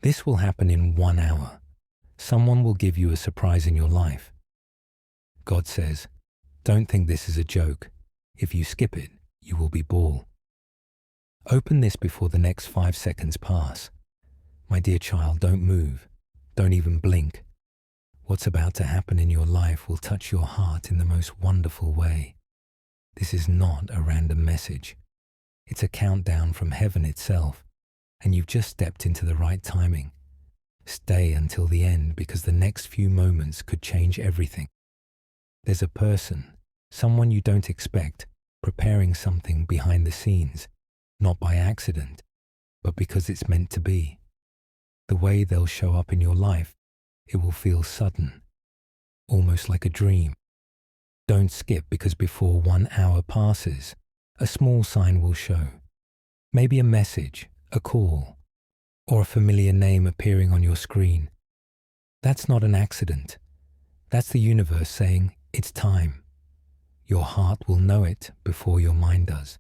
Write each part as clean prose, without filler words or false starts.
This will happen in 1 hour. Someone will give you a surprise in your life. God says, don't think this is a joke. If you skip it, you will be BAWL. Open this before the next 5 seconds pass. My dear child, don't move. Don't even blink. What's about to happen in your life will touch your heart in the most wonderful way. This is not a random message. It's a countdown from heaven itself, and you've just stepped into the right timing. Stay until the end because the next few moments could change everything. There's a person, someone you don't expect, preparing something behind the scenes, not by accident, but because it's meant to be. The way they'll show up in your life, it will feel sudden, almost like a dream. Don't skip because before 1 hour passes, a small sign will show. Maybe a message, a call, or a familiar name appearing on your screen. That's not an accident. That's the universe saying, it's time. Your heart will know it before your mind does.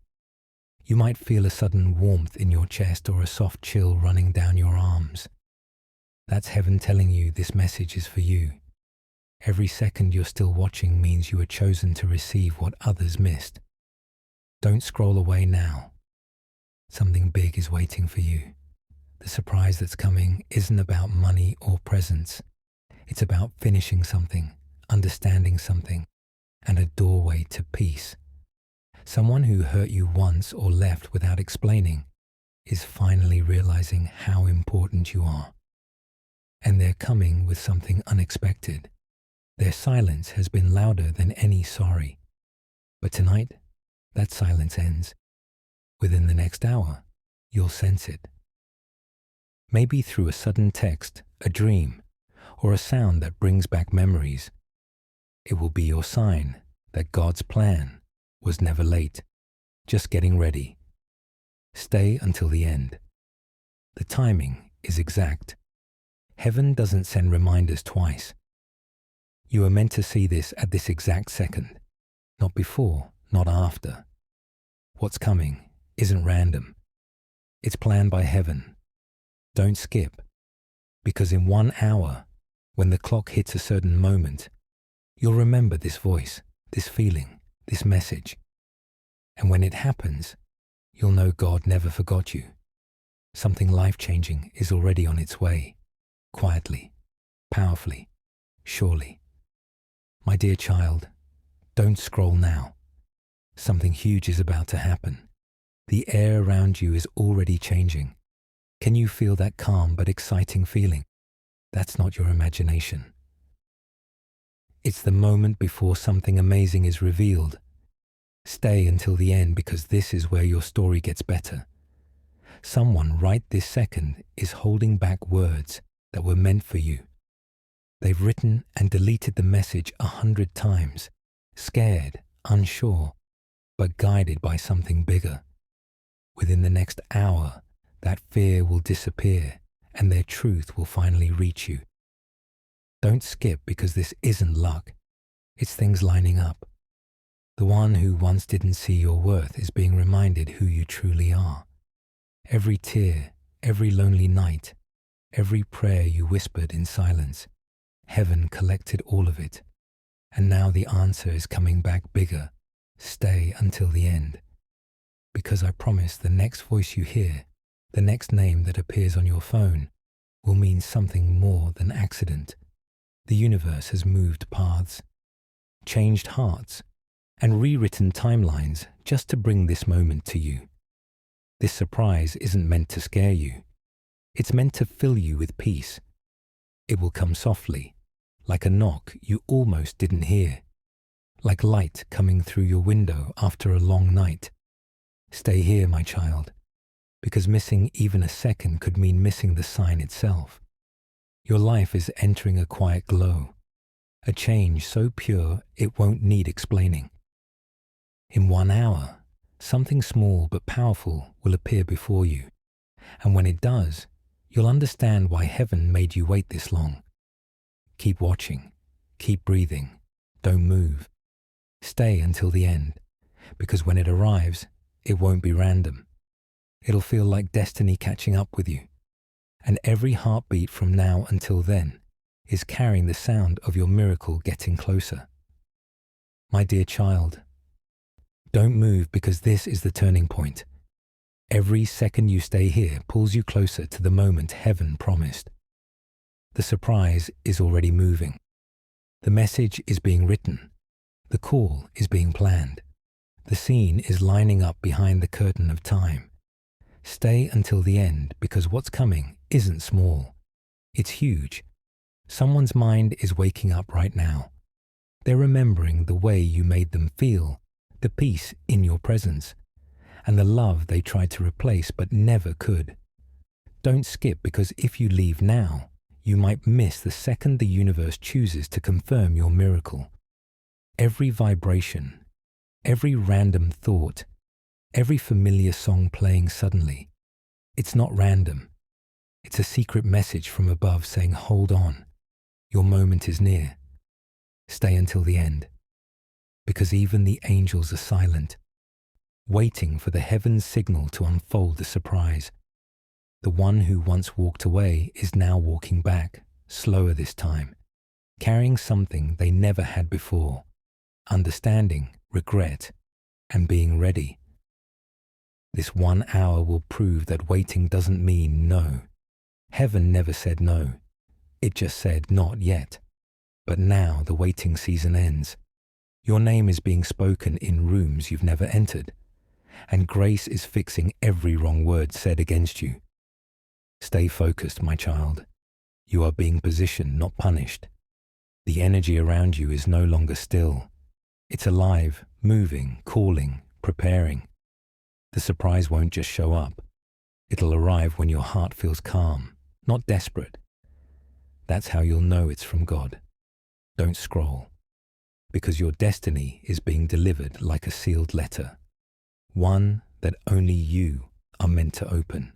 You might feel a sudden warmth in your chest or a soft chill running down your arms. That's heaven telling you this message is for you. Every second you're still watching means you are chosen to receive what others missed. Don't scroll away now. Something big is waiting for you. The surprise that's coming isn't about money or presents. It's about finishing something, understanding something, and a doorway to peace. Someone who hurt you once or left without explaining is finally realizing how important you are. And they're coming with something unexpected. Their silence has been louder than any sorry. But tonight, that silence ends. Within the next hour, you'll sense it. Maybe through a sudden text, a dream, or a sound that brings back memories. It will be your sign that God's plan was never late, just getting ready. Stay until the end. The timing is exact. Heaven doesn't send reminders twice. You are meant to see this at this exact second, not before, not after. What's coming isn't random. It's planned by heaven. Don't skip, because in 1 hour, when the clock hits a certain moment, you'll remember this voice, this feeling, this message. And when it happens, you'll know God never forgot you. Something life-changing is already on its way, quietly, powerfully, surely. My dear child, don't scroll now. Something huge is about to happen. The air around you is already changing. Can you feel that calm but exciting feeling? That's not your imagination. It's the moment before something amazing is revealed. Stay until the end because this is where your story gets better. Someone right this second is holding back words that were meant for you. They've written and deleted the message 100 times, scared, unsure, but guided by something bigger. Within the next hour, that fear will disappear and their truth will finally reach you. Don't skip because this isn't luck. It's things lining up. The one who once didn't see your worth is being reminded who you truly are. Every tear, every lonely night, every prayer you whispered in silence, heaven collected all of it. And now the answer is coming back bigger. Stay until the end. Because I promise the next voice you hear, the next name that appears on your phone, will mean something more than accident. The universe has moved paths, changed hearts, and rewritten timelines just to bring this moment to you. This surprise isn't meant to scare you. It's meant to fill you with peace. It will come softly, like a knock you almost didn't hear, like light coming through your window after a long night. Stay here, my child, because missing even a second could mean missing the sign itself. Your life is entering a quiet glow, a change so pure it won't need explaining. In 1 hour, something small but powerful will appear before you, and when it does, you'll understand why heaven made you wait this long. Keep watching, keep breathing, don't move. Stay until the end, because when it arrives, it won't be random. It'll feel like destiny catching up with you. And every heartbeat from now until then is carrying the sound of your miracle getting closer. My dear child, don't move because this is the turning point. Every second you stay here pulls you closer to the moment heaven promised. The surprise is already moving. The message is being written. The call is being planned. The scene is lining up behind the curtain of time. Stay until the end because what's coming isn't small. It's huge. Someone's mind is waking up right now. They're remembering the way you made them feel, the peace in your presence, and the love they tried to replace but never could. Don't skip because if you leave now, you might miss the second the universe chooses to confirm your miracle. Every vibration, every random thought, every familiar song playing suddenly, it's not random. It's a secret message from above saying, hold on, your moment is near. Stay until the end, because even the angels are silent, waiting for the heaven's signal to unfold the surprise. The one who once walked away is now walking back, slower this time, carrying something they never had before, understanding, regret, and being ready. This 1 hour will prove that waiting doesn't mean no. Heaven never said no. It just said not yet. But now the waiting season ends. Your name is being spoken in rooms you've never entered, and grace is fixing every wrong word said against you. Stay focused, my child. You are being positioned, not punished. The energy around you is no longer still. It's alive, moving, calling, preparing. The surprise won't just show up. It'll arrive when your heart feels calm, not desperate. That's how you'll know it's from God. Don't scroll, because your destiny is being delivered like a sealed letter, one that only you are meant to open.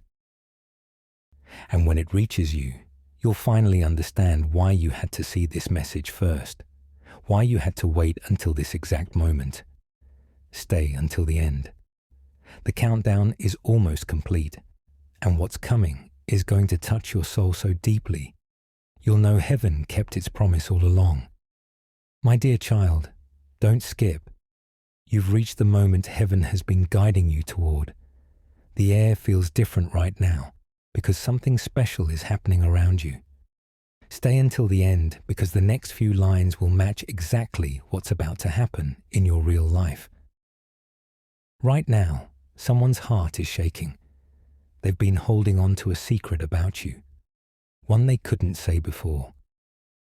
And when it reaches you, you'll finally understand why you had to see this message first, why you had to wait until this exact moment. Stay until the end. The countdown is almost complete, and what's coming is going to touch your soul so deeply, you'll know heaven kept its promise all along. My dear child, don't skip. You've reached the moment heaven has been guiding you toward. The air feels different right now because something special is happening around you. Stay until the end because the next few lines will match exactly what's about to happen in your real life. Right now, someone's heart is shaking. They've been holding on to a secret about you, one they couldn't say before.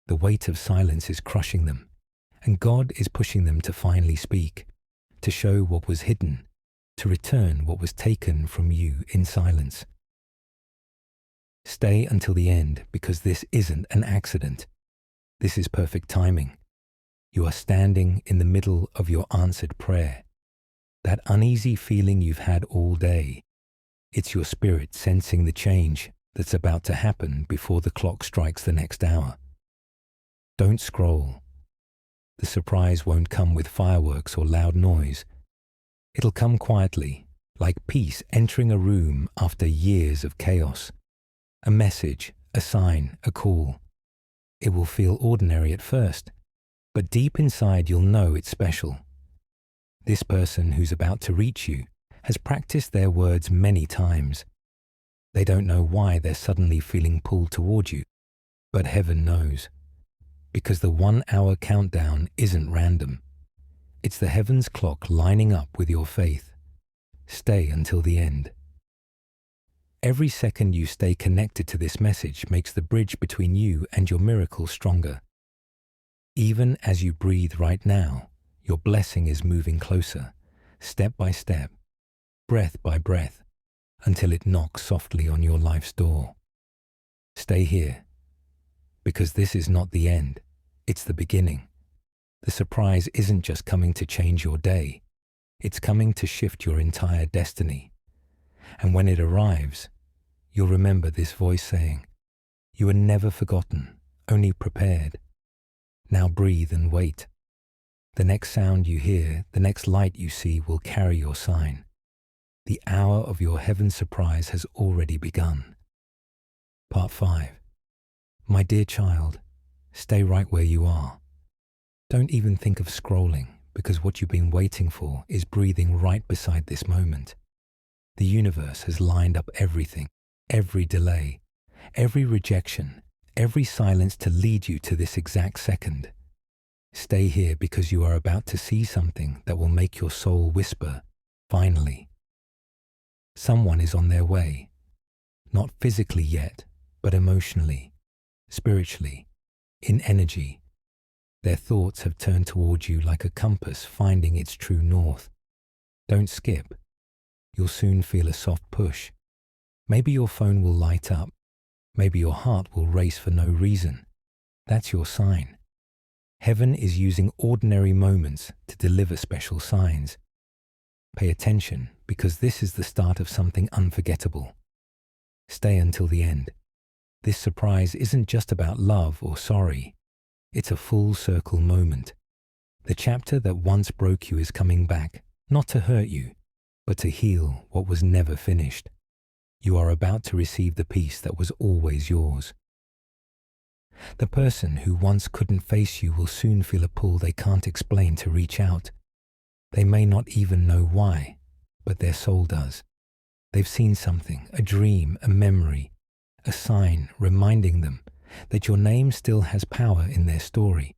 The weight of silence is crushing them, and God is pushing them to finally speak, to show what was hidden, to return what was taken from you in silence. Stay until the end because this isn't an accident. This is perfect timing. You are standing in the middle of your answered prayer. That uneasy feeling you've had all day, it's your spirit sensing the change that's about to happen before the clock strikes the next hour. Don't scroll. The surprise won't come with fireworks or loud noise. It'll come quietly, like peace entering a room after years of chaos. A message, a sign, a call. It will feel ordinary at first, but deep inside you'll know it's special. This person who's about to reach you has practiced their words many times. They don't know why they're suddenly feeling pulled toward you, but heaven knows. Because the 1 hour countdown isn't random. It's the heavens clock lining up with your faith. Stay until the end. Every second you stay connected to this message makes the bridge between you and your miracle stronger. Even as you breathe right now, your blessing is moving closer, step by step, breath by breath, until it knocks softly on your life's door. Stay here, because this is not the end, it's the beginning. The surprise isn't just coming to change your day, it's coming to shift your entire destiny. And when it arrives, you'll remember this voice saying, "You are never forgotten, only prepared. Now breathe and wait. The next sound you hear, the next light you see will carry your sign. The hour of your heaven surprise has already begun." Part 5. My dear child, stay right where you are. Don't even think of scrolling, because what you've been waiting for is breathing right beside this moment. The universe has lined up everything, every delay, every rejection, every silence to lead you to this exact second. Stay here because you are about to see something that will make your soul whisper, finally. Someone is on their way, not physically yet, but emotionally, spiritually, in energy. Their thoughts have turned toward you like a compass finding its true north. Don't skip. You'll soon feel a soft push. Maybe your phone will light up. Maybe your heart will race for no reason. That's your sign. Heaven is using ordinary moments to deliver special signs. Pay attention, because this is the start of something unforgettable. Stay until the end. This surprise isn't just about love or sorry. It's a full circle moment. The chapter that once broke you is coming back, not to hurt you, but to heal what was never finished. You are about to receive the peace that was always yours. The person who once couldn't face you will soon feel a pull they can't explain to reach out. They may not even know why, but their soul does. They've seen something, a dream, a memory, a sign reminding them that your name still has power in their story.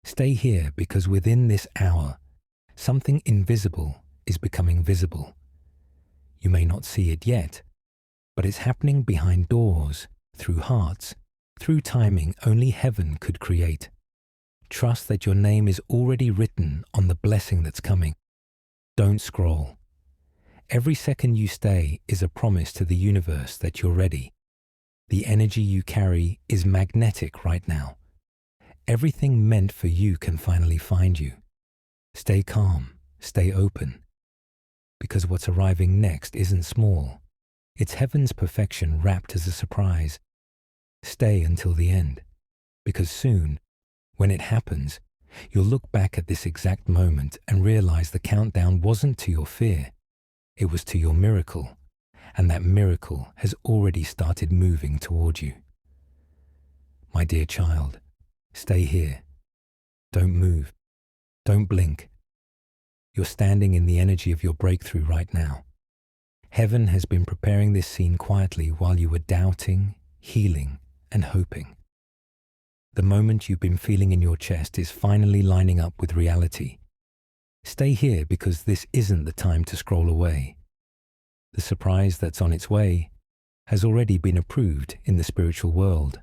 Stay here because within this hour, something invisible is becoming visible. You may not see it yet, but it's happening behind doors, through hearts, through timing only heaven could create. Trust that your name is already written on the blessing that's coming. Don't scroll. Every second you stay is a promise to the universe that you're ready. The energy you carry is magnetic right now. Everything meant for you can finally find you. Stay calm, stay open. Because what's arriving next isn't small. It's heaven's perfection wrapped as a surprise. Stay until the end, because soon, when it happens, you'll look back at this exact moment and realize the countdown wasn't to your fear. It was to your miracle, and that miracle has already started moving toward you. My dear child, stay here. Don't move. Don't blink. You're standing in the energy of your breakthrough right now. Heaven has been preparing this scene quietly while you were doubting, healing, and hoping. The moment you've been feeling in your chest is finally lining up with reality. Stay here because this isn't the time to scroll away. The surprise that's on its way has already been approved in the spiritual world.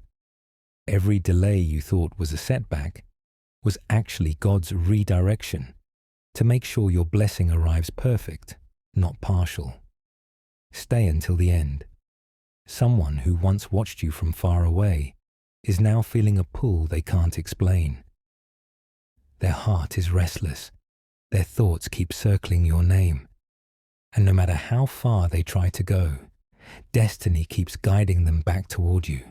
Every delay you thought was a setback was actually God's redirection to make sure your blessing arrives perfect, not partial. Stay until the end. Someone who once watched you from far away is now feeling a pull they can't explain. Their heart is restless. Their thoughts keep circling your name. And no matter how far they try to go, destiny keeps guiding them back toward you.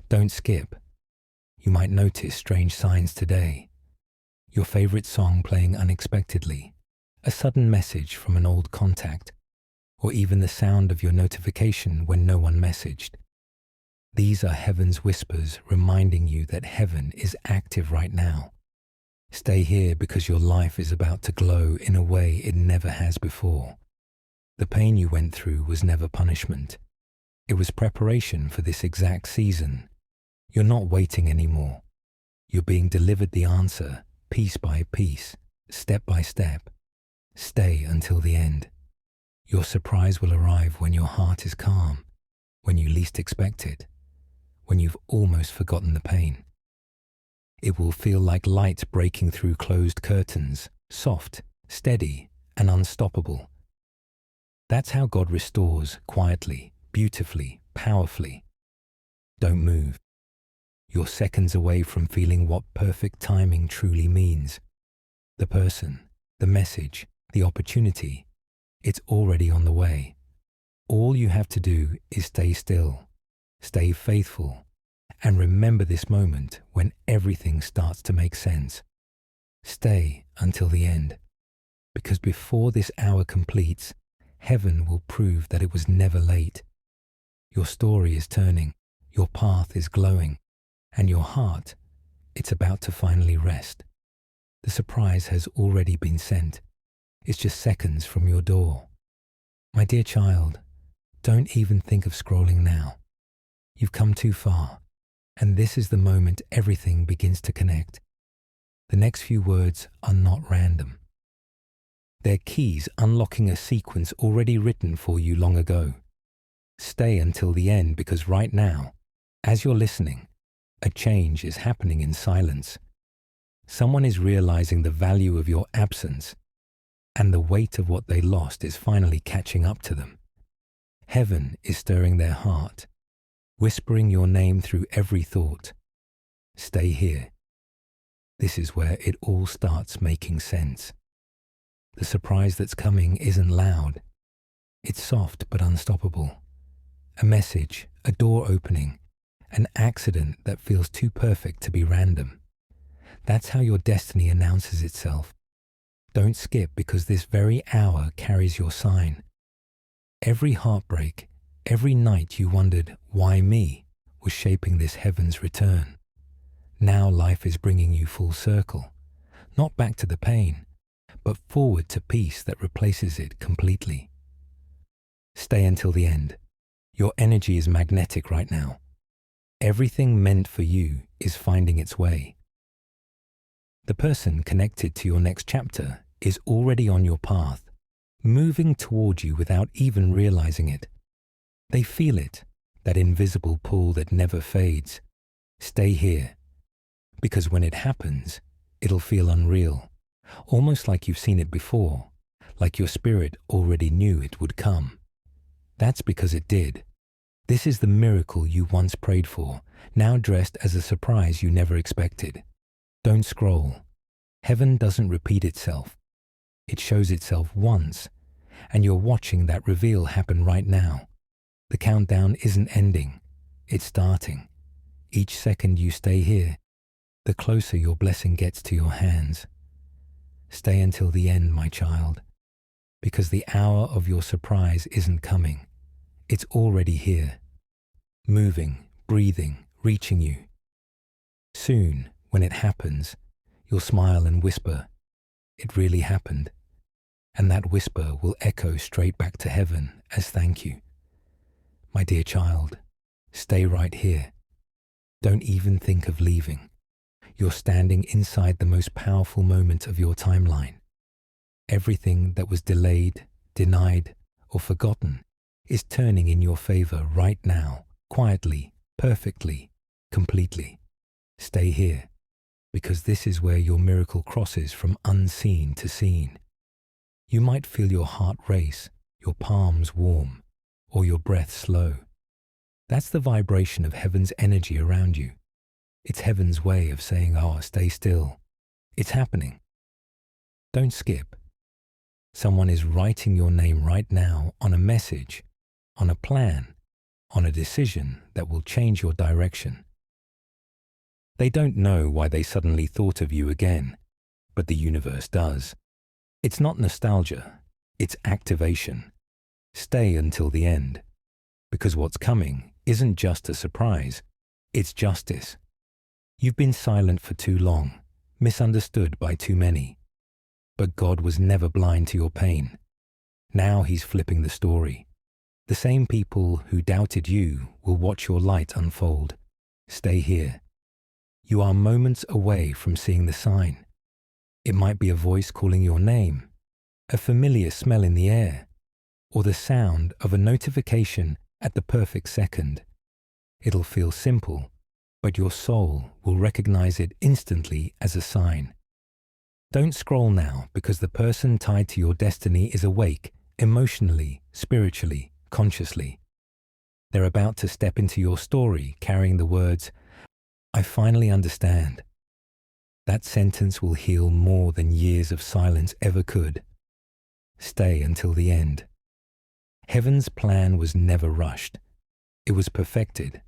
Don't skip. You might notice strange signs today. Your favorite song playing unexpectedly, a sudden message from an old contact, or even the sound of your notification when no one messaged. These are heaven's whispers reminding you that heaven is active right now. Stay here because your life is about to glow in a way it never has before. The pain you went through was never punishment. It was preparation for this exact season. You're not waiting anymore. You're being delivered the answer, piece by piece, step by step. Stay until the end. Your surprise will arrive when your heart is calm, when you least expect it, when you've almost forgotten the pain. It will feel like light breaking through closed curtains, soft, steady, and unstoppable. That's how God restores quietly, beautifully, powerfully. Don't move. You're seconds away from feeling what perfect timing truly means. The person, the message, the opportunity, it's already on the way. All you have to do is stay still, stay faithful, and remember this moment when everything starts to make sense. Stay until the end, because before this hour completes, heaven will prove that it was never late. Your story is turning, your path is glowing, and your heart, it's about to finally rest. The surprise has already been sent. It's just seconds from your door. My dear child, don't even think of scrolling now. You've come too far, and this is the moment everything begins to connect. The next few words are not random. They're keys unlocking a sequence already written for you long ago. Stay until the end because right now, as you're listening, a change is happening in silence. Someone is realizing the value of your absence, and the weight of what they lost is finally catching up to them. Heaven is stirring their heart, whispering your name through every thought. Stay here. This is where it all starts making sense. The surprise that's coming isn't loud. It's soft but unstoppable. A message, a door opening, an accident that feels too perfect to be random. That's how your destiny announces itself. Don't skip because this very hour carries your sign. Every heartbreak, every night you wondered, why me, was shaping this heaven's return. Now life is bringing you full circle, not back to the pain, but forward to peace that replaces it completely. Stay until the end. Your energy is magnetic right now. Everything meant for you is finding its way. The person connected to your next chapter is already on your path, moving toward you without even realizing it. They feel it, that invisible pull that never fades. Stay here, because when it happens, it'll feel unreal, almost like you've seen it before, like your spirit already knew it would come. That's because it did. This is the miracle you once prayed for, now dressed as a surprise you never expected. Don't scroll. Heaven doesn't repeat itself. It shows itself once, and you're watching that reveal happen right now. The countdown isn't ending, it's starting. Each second you stay here, the closer your blessing gets to your hands. Stay until the end, my child, because the hour of your surprise isn't coming. It's already here, moving, breathing, reaching you. Soon, when it happens, you'll smile and whisper, "It really happened." And that whisper will echo straight back to heaven as thank you. My dear child, stay right here. Don't even think of leaving. You're standing inside the most powerful moment of your timeline. Everything that was delayed, denied, or forgotten is turning in your favor right now, quietly, perfectly, completely. Stay here, because this is where your miracle crosses from unseen to seen. You might feel your heart race, your palms warm, or your breath slow. That's the vibration of heaven's energy around you. It's heaven's way of saying, "Oh, stay still. It's happening." Don't skip. Someone is writing your name right now on a message, on a plan, on a decision that will change your direction. They don't know why they suddenly thought of you again, but the universe does. It's not nostalgia, it's activation. Stay until the end, because what's coming isn't just a surprise, it's justice. You've been silent for too long, misunderstood by too many. But God was never blind to your pain. Now He's flipping the story. The same people who doubted you will watch your light unfold. Stay here. You are moments away from seeing the sign. It might be a voice calling your name, a familiar smell in the air, or the sound of a notification at the perfect second. It'll feel simple, but your soul will recognize it instantly as a sign. Don't scroll now because the person tied to your destiny is awake, emotionally, spiritually, consciously. They're about to step into your story carrying the words, "I finally understand." That sentence will heal more than years of silence ever could. Stay until the end. Heaven's plan was never rushed. It was perfected.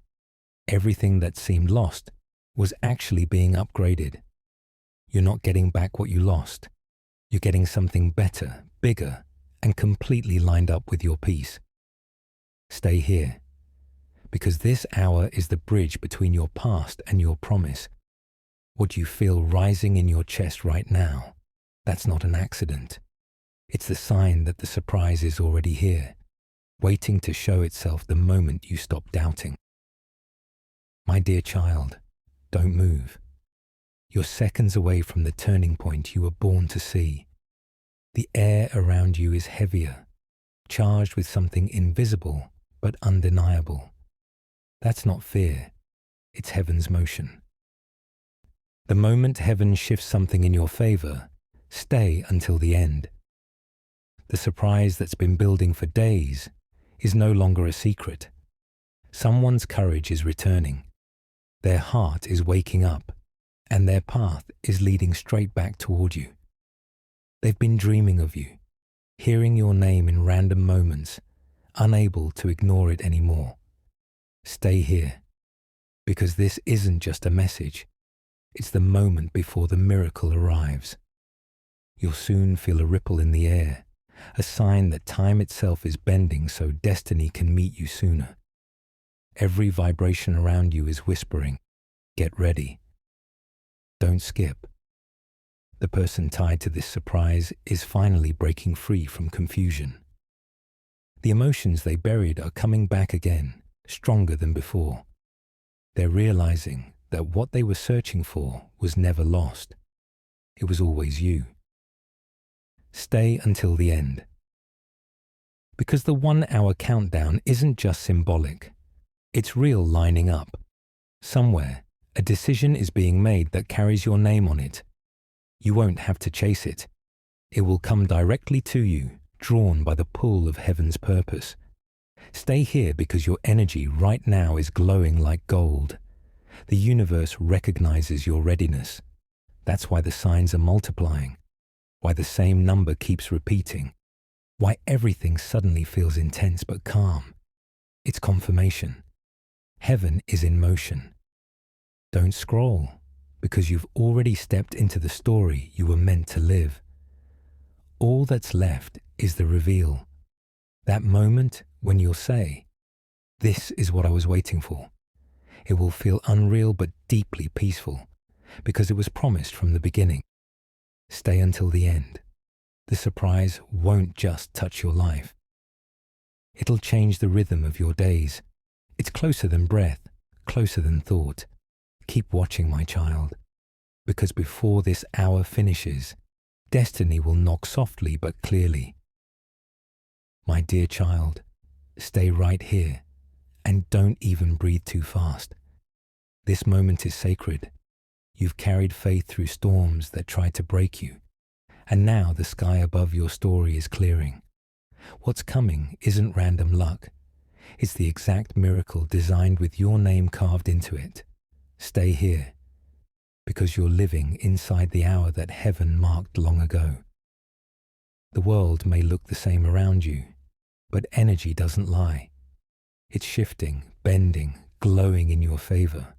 Everything that seemed lost was actually being upgraded. You're not getting back what you lost. You're getting something better, bigger, and completely lined up with your peace. Stay here. because this hour is the bridge between your past and your promise. What you feel rising in your chest right now, that's not an accident. It's the sign that the surprise is already here, waiting to show itself the moment you stop doubting. My dear child, don't move. You're seconds away from the turning point you were born to see. The air around you is heavier, charged with something invisible but undeniable. That's not fear, it's heaven's motion. The moment heaven shifts something in your favor, stay until the end. The surprise that's been building for days is no longer a secret. Someone's courage is returning. Their heart is waking up, and their path is leading straight back toward you. They've been dreaming of you, hearing your name in random moments, unable to ignore it anymore. Stay here, because this isn't just a message. It's the moment before the miracle arrives. You'll soon feel a ripple in the air, a sign that time itself is bending so destiny can meet you sooner. Every vibration around you is whispering, get ready. Don't skip. The person tied to this surprise is finally breaking free from confusion. The emotions they buried are coming back again, stronger than before. They're realizing that what they were searching for was never lost. It was always you. Stay until the end. Because the 1 hour countdown isn't just symbolic. It's real lining up. Somewhere, a decision is being made that carries your name on it. You won't have to chase it. It will come directly to you, drawn by the pull of heaven's purpose. Stay here because your energy right now is glowing like gold. The universe recognizes your readiness. That's why the signs are multiplying, why the same number keeps repeating, why everything suddenly feels intense but calm. It's confirmation. Heaven is in motion. Don't scroll, because you've already stepped into the story you were meant to live. All that's left is the reveal. That moment when you'll say, "This is what I was waiting for." It will feel unreal but deeply peaceful, because it was promised from the beginning. Stay until the end. The surprise won't just touch your life. It'll change the rhythm of your days. It's closer than breath, closer than thought. Keep watching, my child, because before this hour finishes, destiny will knock softly but clearly. My dear child, stay right here and don't even breathe too fast. This moment is sacred. You've carried faith through storms that tried to break you, and now the sky above your story is clearing. What's coming isn't random luck. It's the exact miracle designed with your name carved into it. Stay here, because you're living inside the hour that heaven marked long ago. The world may look the same around you, but energy doesn't lie. It's shifting, bending, glowing in your favor.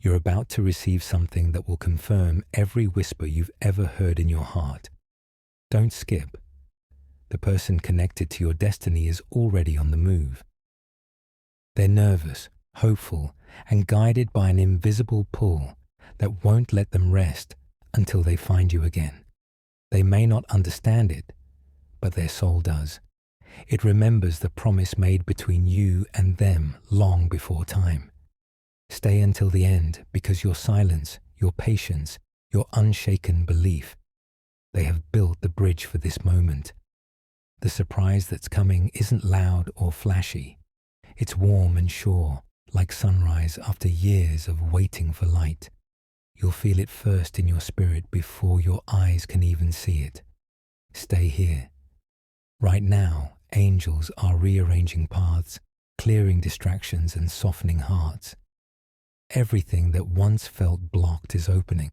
You're about to receive something that will confirm every whisper you've ever heard in your heart. Don't skip. The person connected to your destiny is already on the move. They're nervous, hopeful, and guided by an invisible pull that won't let them rest until they find you again. They may not understand it, but their soul does. It remembers the promise made between you and them long before time. Stay until the end because your silence, your patience, your unshaken belief, they have built the bridge for this moment. The surprise that's coming isn't loud or flashy. It's warm and sure, like sunrise after years of waiting for light. You'll feel it first in your spirit before your eyes can even see it. Stay here. Right now, angels are rearranging paths, clearing distractions and softening hearts. Everything that once felt blocked is opening.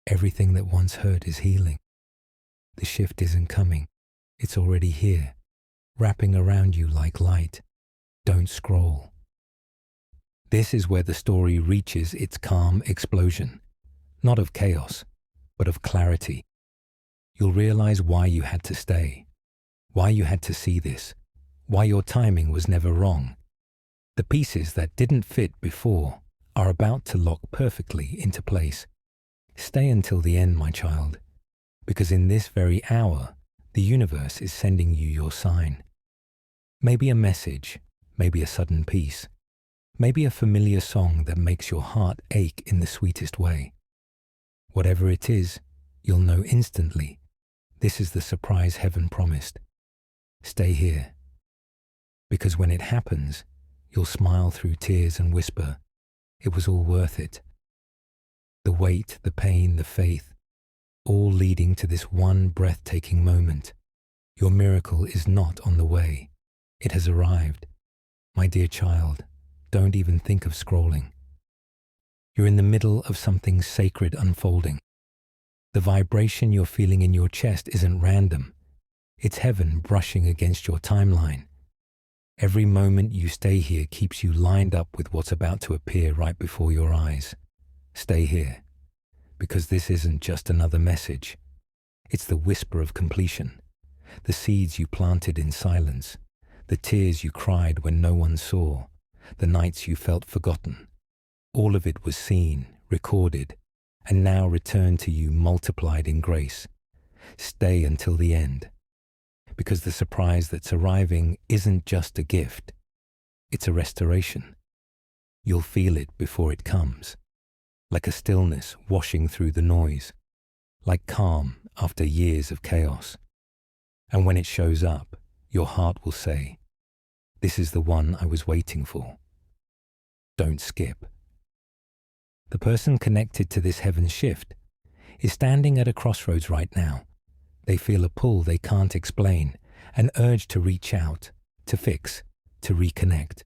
Everything that once hurt is healing. The shift isn't coming. It's already here, wrapping around you like light. Don't scroll. This is where the story reaches its calm explosion, not of chaos, but of clarity. You'll realize why you had to stay, why you had to see this, why your timing was never wrong. The pieces that didn't fit before are about to lock perfectly into place. Stay until the end, my child, because in this very hour, the universe is sending you your sign. Maybe a message, maybe a sudden peace, maybe a familiar song that makes your heart ache in the sweetest way. Whatever it is, you'll know instantly. This is the surprise heaven promised. Stay here, because when it happens, you'll smile through tears and whisper, it was all worth it. The weight, the pain, the faith, all leading to this one breathtaking moment. Your miracle is not on the way. It has arrived. My dear child, don't even think of scrolling. You're in the middle of something sacred unfolding. The vibration you're feeling in your chest isn't random. It's heaven brushing against your timeline. Every moment you stay here keeps you lined up with what's about to appear right before your eyes. Stay here, because this isn't just another message. It's the whisper of completion, the seeds you planted in silence, the tears you cried when no one saw, the nights you felt forgotten. All of it was seen, recorded, and now returned to you multiplied in grace. Stay until the end, because the surprise that's arriving isn't just a gift, it's a restoration. You'll feel it before it comes, like a stillness washing through the noise, like calm after years of chaos. And when it shows up, your heart will say, this is the one I was waiting for. Don't skip. The person connected to this heaven shift is standing at a crossroads right now. They feel a pull they can't explain, an urge to reach out, to fix, to reconnect.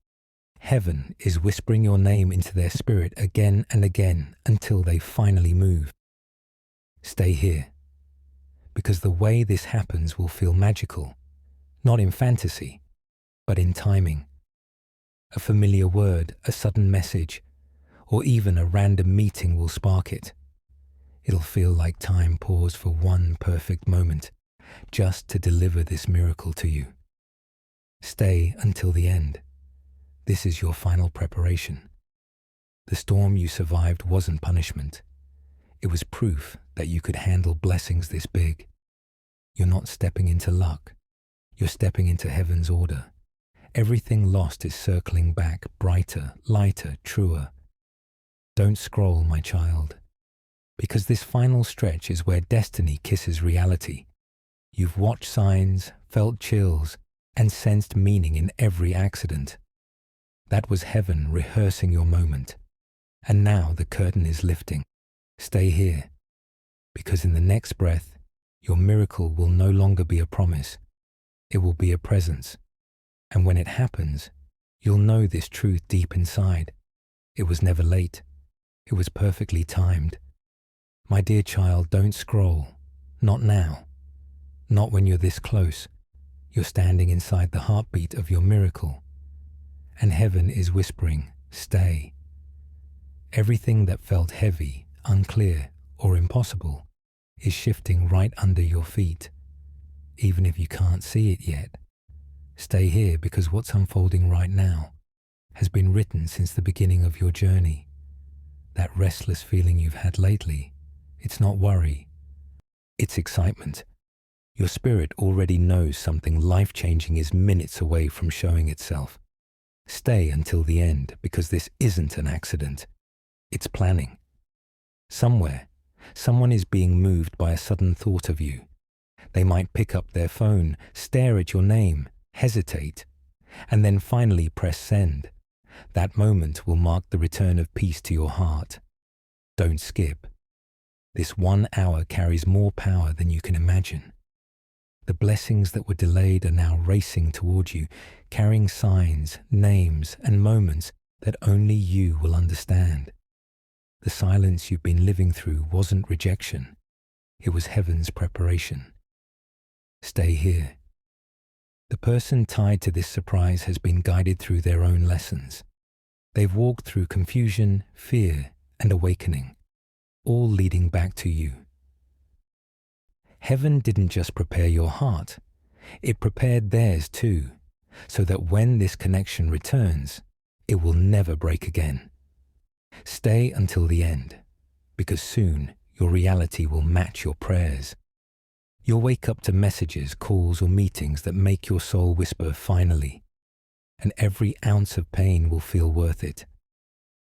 Heaven is whispering your name into their spirit again and again until they finally move. Stay here, because the way this happens will feel magical, not in fantasy, but in timing. A familiar word, a sudden message, or even a random meeting will spark it. It'll feel like time paused for one perfect moment, just to deliver this miracle to you. Stay until the end. This is your final preparation. The storm you survived wasn't punishment. It was proof that you could handle blessings this big. You're not stepping into luck. You're stepping into heaven's order. Everything lost is circling back, brighter, lighter, truer. Don't scroll, my child, because this final stretch is where destiny kisses reality. You've watched signs, felt chills, and sensed meaning in every accident. That was heaven rehearsing your moment. And now the curtain is lifting. Stay here, because in the next breath, your miracle will no longer be a promise. It will be a presence. And when it happens, you'll know this truth deep inside. It was never late. It was perfectly timed. My dear child, don't scroll. Not now. Not when you're this close. You're standing inside the heartbeat of your miracle. And heaven is whispering, stay. Everything that felt heavy, unclear, or impossible is shifting right under your feet, even if you can't see it yet. Stay here, because what's unfolding right now has been written since the beginning of your journey. That restless feeling you've had lately, it's not worry, it's excitement. Your spirit already knows something life-changing is minutes away from showing itself. Stay until the end, because this isn't an accident. It's planning. Somewhere, someone is being moved by a sudden thought of you. They might pick up their phone, stare at your name, hesitate, and then finally press send. That moment will mark the return of peace to your heart. Don't skip. This 1 hour carries more power than you can imagine. The blessings that were delayed are now racing toward you, carrying signs, names, and moments that only you will understand. The silence you've been living through wasn't rejection. It was heaven's preparation. Stay here. The person tied to this surprise has been guided through their own lessons. They've walked through confusion, fear, and awakening, all leading back to you. Heaven didn't just prepare your heart, it prepared theirs too, so that when this connection returns, it will never break again. Stay until the end, because soon your reality will match your prayers. You'll wake up to messages, calls, or meetings that make your soul whisper, "Finally," and every ounce of pain will feel worth it.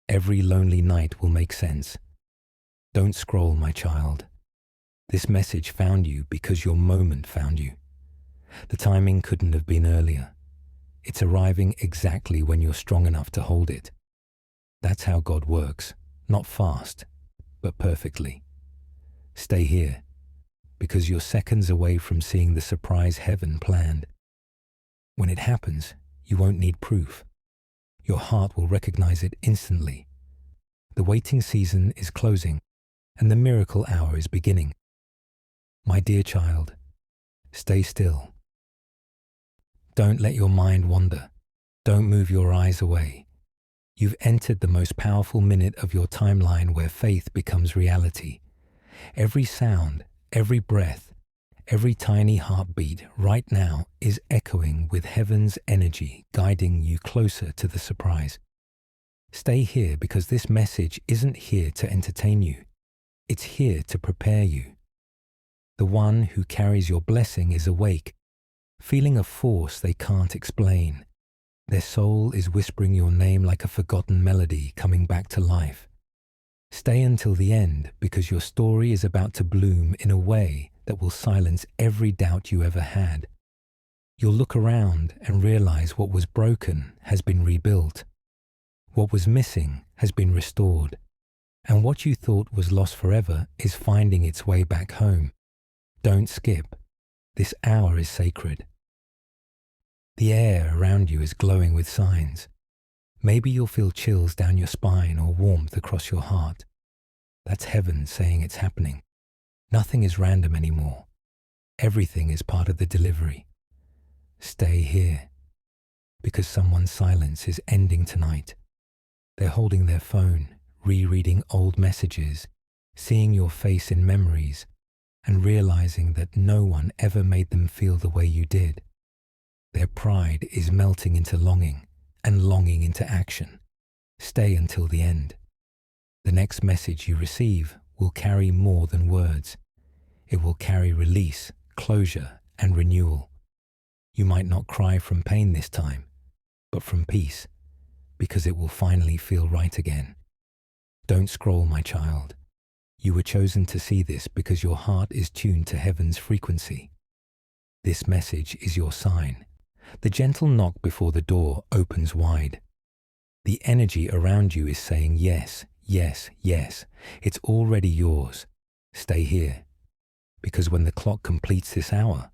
Every lonely night will make sense. Don't scroll, my child. This message found you because your moment found you. The timing couldn't have been earlier. It's arriving exactly when you're strong enough to hold it. That's how God works, not fast, but perfectly. Stay here, because you're seconds away from seeing the surprise heaven planned. When it happens, you won't need proof. Your heart will recognize it instantly. The waiting season is closing, and the miracle hour is beginning. My dear child, stay still. Don't let your mind wander. Don't move your eyes away. You've entered the most powerful minute of your timeline where faith becomes reality. Every sound, every breath, every tiny heartbeat right now is echoing with heaven's energy, guiding you closer to the surprise. Stay here because this message isn't here to entertain you. It's here to prepare you. The one who carries your blessing is awake, feeling a force they can't explain. Their soul is whispering your name like a forgotten melody coming back to life. Stay until the end because your story is about to bloom in a way that will silence every doubt you ever had. You'll look around and realize what was broken has been rebuilt. What was missing has been restored. And what you thought was lost forever is finding its way back home. Don't skip. This hour is sacred. The air around you is glowing with signs. Maybe you'll feel chills down your spine or warmth across your heart. That's heaven saying it's happening. Nothing is random anymore. Everything is part of the delivery. Stay here, because someone's silence is ending tonight. They're holding their phone, rereading old messages, seeing your face in memories, and realizing that no one ever made them feel the way you did. Their pride is melting into longing, and longing into action. Stay until the end. The next message you receive will carry more than words. It will carry release, closure, and renewal. You might not cry from pain this time, but from peace, because it will finally feel right again. Don't scroll, my child. You were chosen to see this because your heart is tuned to heaven's frequency. This message is your sign. The gentle knock before the door opens wide. The energy around you is saying yes, yes, yes. It's already yours. Stay here, because when the clock completes this hour,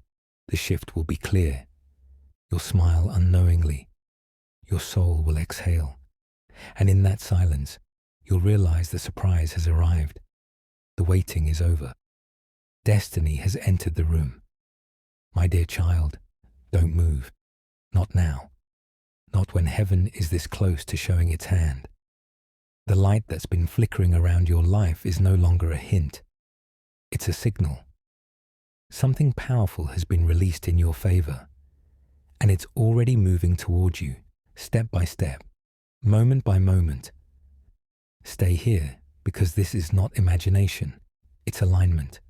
the shift will be clear. You'll smile unknowingly. Your soul will exhale. And in that silence, you'll realize the surprise has arrived. The waiting is over. Destiny has entered the room. My dear child, don't move. Not now. Not when heaven is this close to showing its hand. The light that's been flickering around your life is no longer a hint. It's a signal. Something powerful has been released in your favor, and it's already moving toward you, step by step, moment by moment. Stay here, because this is not imagination, it's alignment.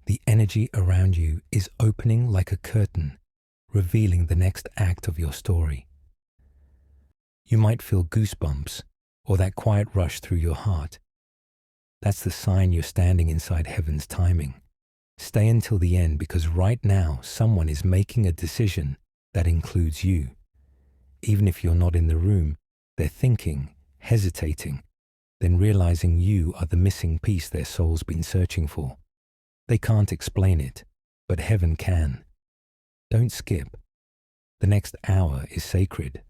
The energy around you is opening like a curtain, revealing the next act of your story. You might feel goosebumps or that quiet rush through your heart. That's the sign you're standing inside heaven's timing. Stay until the end because right now someone is making a decision that includes you. Even if you're not in the room, they're thinking, hesitating, then realizing you are the missing piece their soul's been searching for. They can't explain it, but heaven can. Don't skip. The next hour is sacred,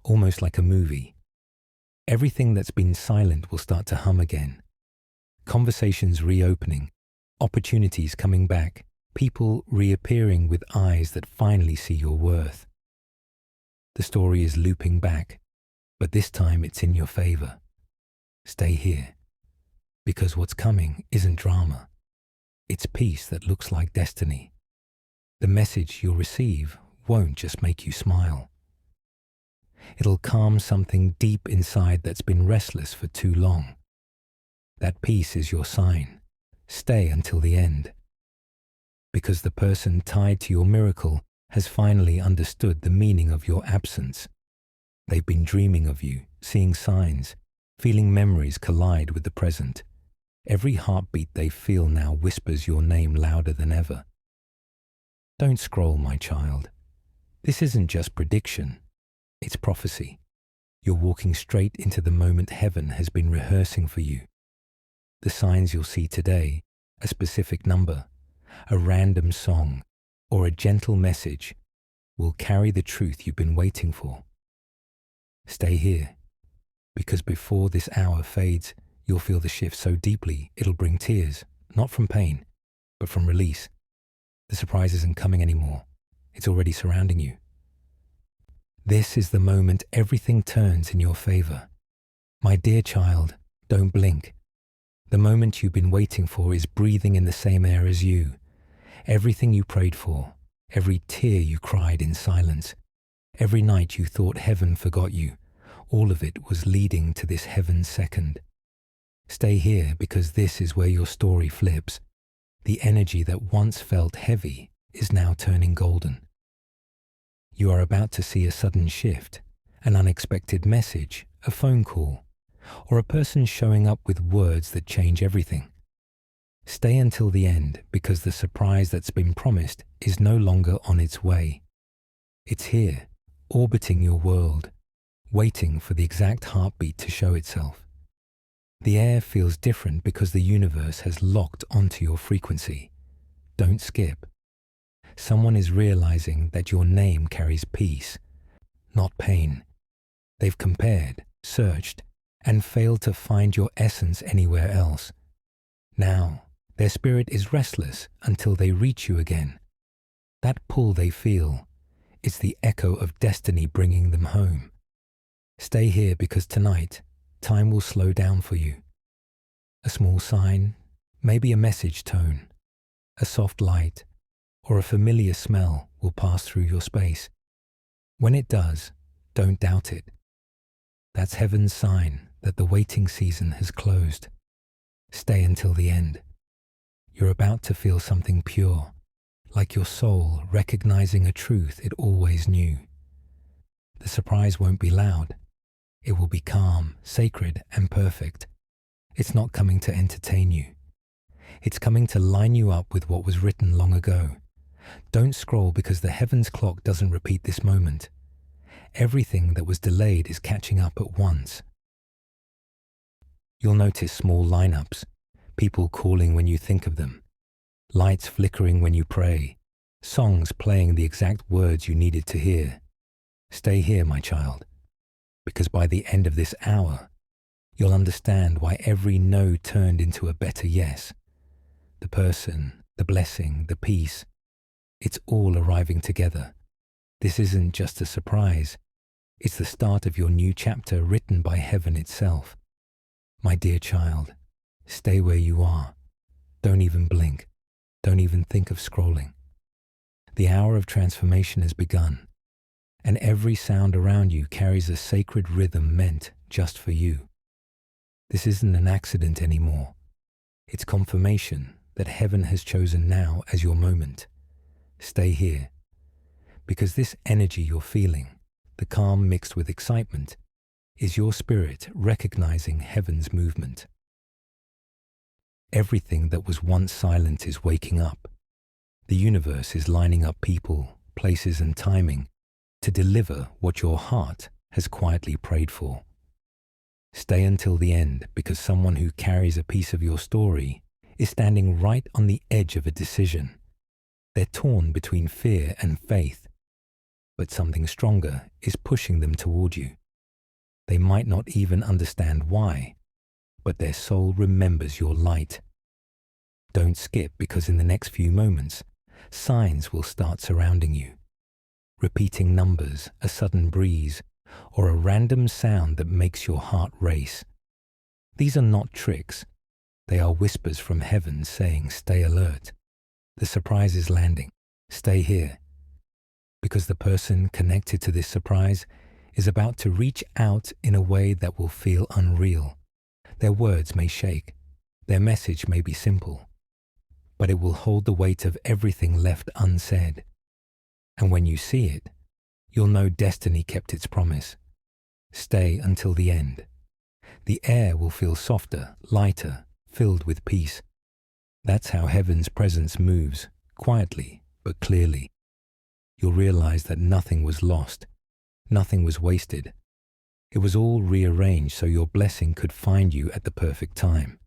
almost like a movie. Everything that's been silent will start to hum again. Conversations reopening, opportunities coming back, people reappearing with eyes that finally see your worth. The story is looping back, but this time it's in your favor. Stay here, because what's coming isn't drama. It's peace that looks like destiny. The message you'll receive won't just make you smile. It'll calm something deep inside that's been restless for too long. That peace is your sign. Stay until the end. Because the person tied to your miracle has finally understood the meaning of your absence. They've been dreaming of you, seeing signs, feeling memories collide with the present. Every heartbeat they feel now whispers your name louder than ever. Don't scroll, my child. This isn't just prediction. It's prophecy. You're walking straight into the moment heaven has been rehearsing for you. The signs you'll see today, a specific number, a random song, or a gentle message, will carry the truth you've been waiting for. Stay here, because before this hour fades, you'll feel the shift so deeply it'll bring tears, not from pain, but from release. The surprise isn't coming anymore. It's already surrounding you. This is the moment everything turns in your favor. My dear child, don't blink. The moment you've been waiting for is breathing in the same air as you. Everything you prayed for, every tear you cried in silence, every night you thought heaven forgot you, all of it was leading to this heaven second. Stay here because this is where your story flips. The energy that once felt heavy is now turning golden. You are about to see a sudden shift, an unexpected message, a phone call, or a person showing up with words that change everything. Stay until the end because the surprise that's been promised is no longer on its way. It's here, orbiting your world, waiting for the exact heartbeat to show itself. The air feels different because the universe has locked onto your frequency. Don't skip. Someone is realizing that your name carries peace, not pain. They've compared, searched, and failed to find your essence anywhere else. Now, their spirit is restless until they reach you again. That pull they feel is the echo of destiny bringing them home. Stay here because tonight, time will slow down for you. A small sign, maybe a message tone, a soft light, or a familiar smell will pass through your space. When it does, don't doubt it. That's heaven's sign that the waiting season has closed. Stay until the end. You're about to feel something pure, like your soul recognizing a truth it always knew. The surprise won't be loud. It will be calm, sacred, and perfect. It's not coming to entertain you. It's coming to line you up with what was written long ago. Don't scroll because the heavens clock doesn't repeat this moment. Everything that was delayed is catching up at once. You'll notice small lineups, people calling when you think of them, lights flickering when you pray, songs playing the exact words you needed to hear. Stay here, my child, because by the end of this hour, you'll understand why every no turned into a better yes. The person, the blessing, the peace, it's all arriving together. This isn't just a surprise. It's the start of your new chapter written by heaven itself. My dear child, stay where you are. Don't even blink. Don't even think of scrolling. The hour of transformation has begun, and every sound around you carries a sacred rhythm meant just for you. This isn't an accident anymore. It's confirmation that heaven has chosen now as your moment. Stay here, because this energy you're feeling, the calm mixed with excitement, is your spirit recognizing heaven's movement. Everything that was once silent is waking up. The universe is lining up people, places, and timing to deliver what your heart has quietly prayed for. Stay until the end because someone who carries a piece of your story is standing right on the edge of a decision. They're torn between fear and faith, but something stronger is pushing them toward you. They might not even understand why, but their soul remembers your light. Don't skip because in the next few moments, signs will start surrounding you. Repeating numbers, a sudden breeze, or a random sound that makes your heart race. These are not tricks. They are whispers from heaven saying, stay alert. The surprise is landing. Stay here. Because the person connected to this surprise is about to reach out in a way that will feel unreal. Their words may shake, their message may be simple, but it will hold the weight of everything left unsaid. And when you see it, you'll know destiny kept its promise. Stay until the end. The air will feel softer, lighter, filled with peace. That's how heaven's presence moves, quietly but clearly. You'll realize that nothing was lost, nothing was wasted. It was all rearranged so your blessing could find you at the perfect time.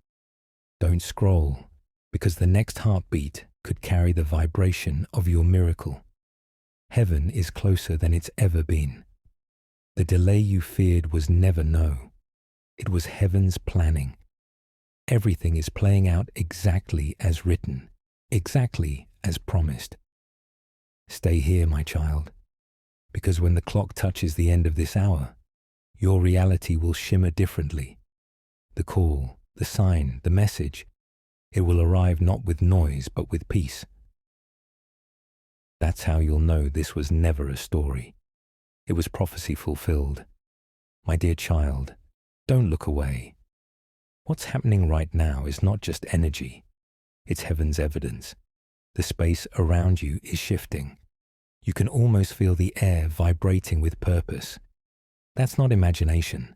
Don't scroll, because the next heartbeat could carry the vibration of your miracle. Heaven is closer than it's ever been. The delay you feared was never no. It was heaven's planning. Everything is playing out exactly as written, exactly as promised. Stay here, my child, because when the clock touches the end of this hour, your reality will shimmer differently. The call, the sign, the message, it will arrive not with noise but with peace. That's how you'll know this was never a story. It was prophecy fulfilled. My dear child, don't look away. What's happening right now is not just energy. It's heaven's evidence. The space around you is shifting. You can almost feel the air vibrating with purpose. That's not imagination.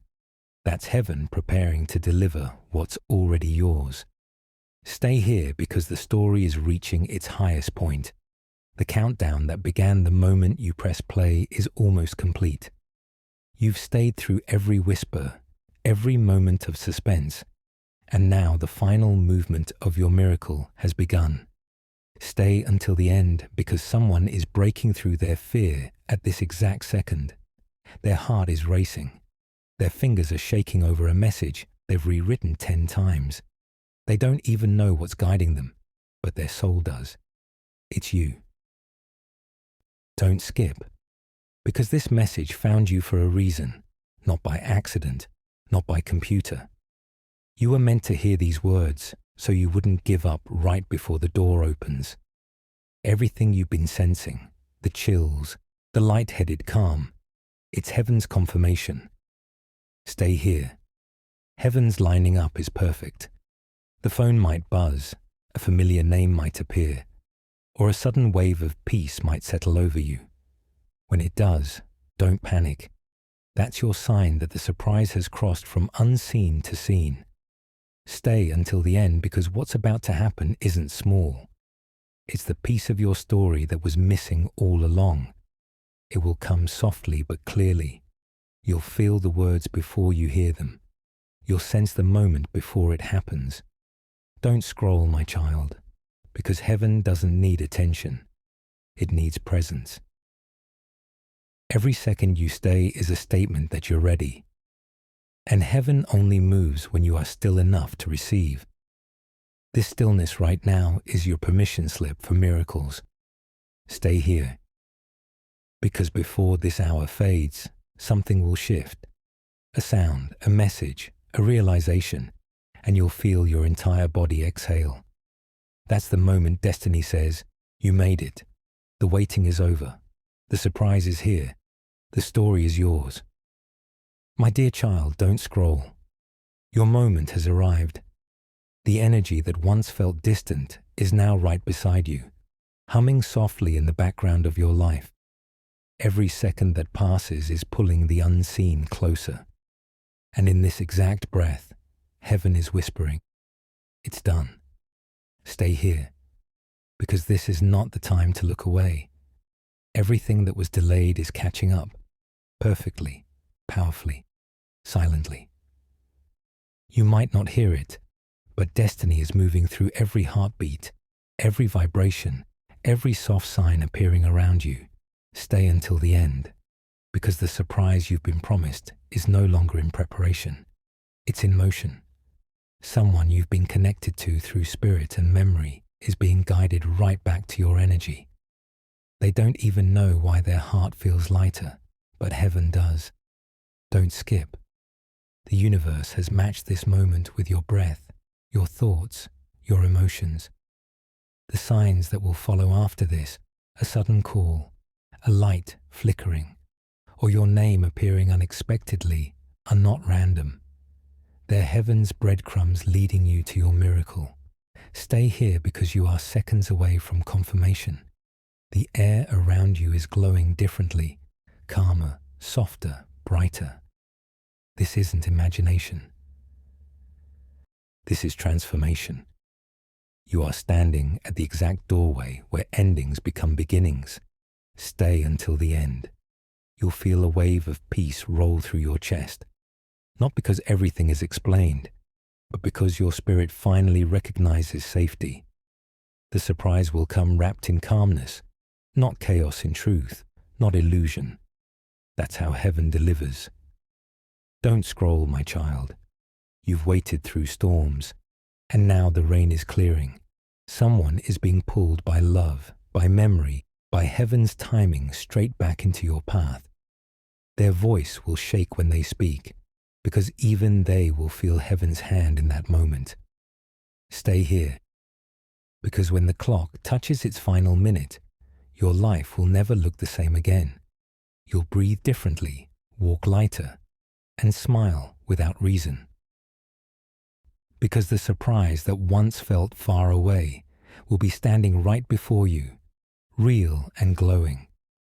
That's heaven preparing to deliver what's already yours. Stay here because the story is reaching its highest point. The countdown that began the moment you press play is almost complete. You've stayed through every whisper, every moment of suspense, and now the final movement of your miracle has begun. Stay until the end because someone is breaking through their fear at this exact second. Their heart is racing. Their fingers are shaking over a message they've rewritten 10 times. They don't even know what's guiding them, but their soul does. It's you. Don't skip, because this message found you for a reason, not by accident, not by computer. You were meant to hear these words so you wouldn't give up right before the door opens. Everything you've been sensing, the chills, the light-headed calm, it's heaven's confirmation. Stay here. Heaven's lining up is perfect. The phone might buzz, a familiar name might appear, or a sudden wave of peace might settle over you. When it does, don't panic. That's your sign that the surprise has crossed from unseen to seen. Stay until the end because what's about to happen isn't small. It's the piece of your story that was missing all along. It will come softly but clearly. You'll feel the words before you hear them. You'll sense the moment before it happens. Don't scroll, my child, because heaven doesn't need attention. It needs presence. Every second you stay is a statement that you're ready. And heaven only moves when you are still enough to receive. This stillness right now is your permission slip for miracles. Stay here. Because before this hour fades, something will shift. A sound, a message, a realization, and you'll feel your entire body exhale. That's the moment destiny says, you made it. The waiting is over. The surprise is here. The story is yours. My dear child, don't scroll. Your moment has arrived. The energy that once felt distant is now right beside you, humming softly in the background of your life. Every second that passes is pulling the unseen closer. And in this exact breath, heaven is whispering, it's done. Stay here, because this is not the time to look away. Everything that was delayed is catching up, perfectly, powerfully, silently. You might not hear it, but destiny is moving through every heartbeat, every vibration, every soft sign appearing around you. Stay until the end, because the surprise you've been promised is no longer in preparation. It's in motion. Someone you've been connected to through spirit and memory is being guided right back to your energy. They don't even know why their heart feels lighter, but heaven does. Don't skip. The universe has matched this moment with your breath, your thoughts, your emotions. The signs that will follow after this, a sudden call, a light flickering, or your name appearing unexpectedly are not random. They're heaven's breadcrumbs leading you to your miracle. Stay here because you are seconds away from confirmation. The air around you is glowing differently, calmer, softer, brighter. This isn't imagination. This is transformation. You are standing at the exact doorway where endings become beginnings. Stay until the end. You'll feel a wave of peace roll through your chest, not because everything is explained, but because your spirit finally recognizes safety. The surprise will come wrapped in calmness, not chaos in truth, not illusion. That's how heaven delivers. Don't scroll, my child. You've waited through storms, and now the rain is clearing. Someone is being pulled by love, by memory, by heaven's timing straight back into your path. Their voice will shake when they speak, because even they will feel heaven's hand in that moment. Stay here, because when the clock touches its final minute, your life will never look the same again. You'll breathe differently, walk lighter, and smile without reason. Because the surprise that once felt far away will be standing right before you, real and glowing.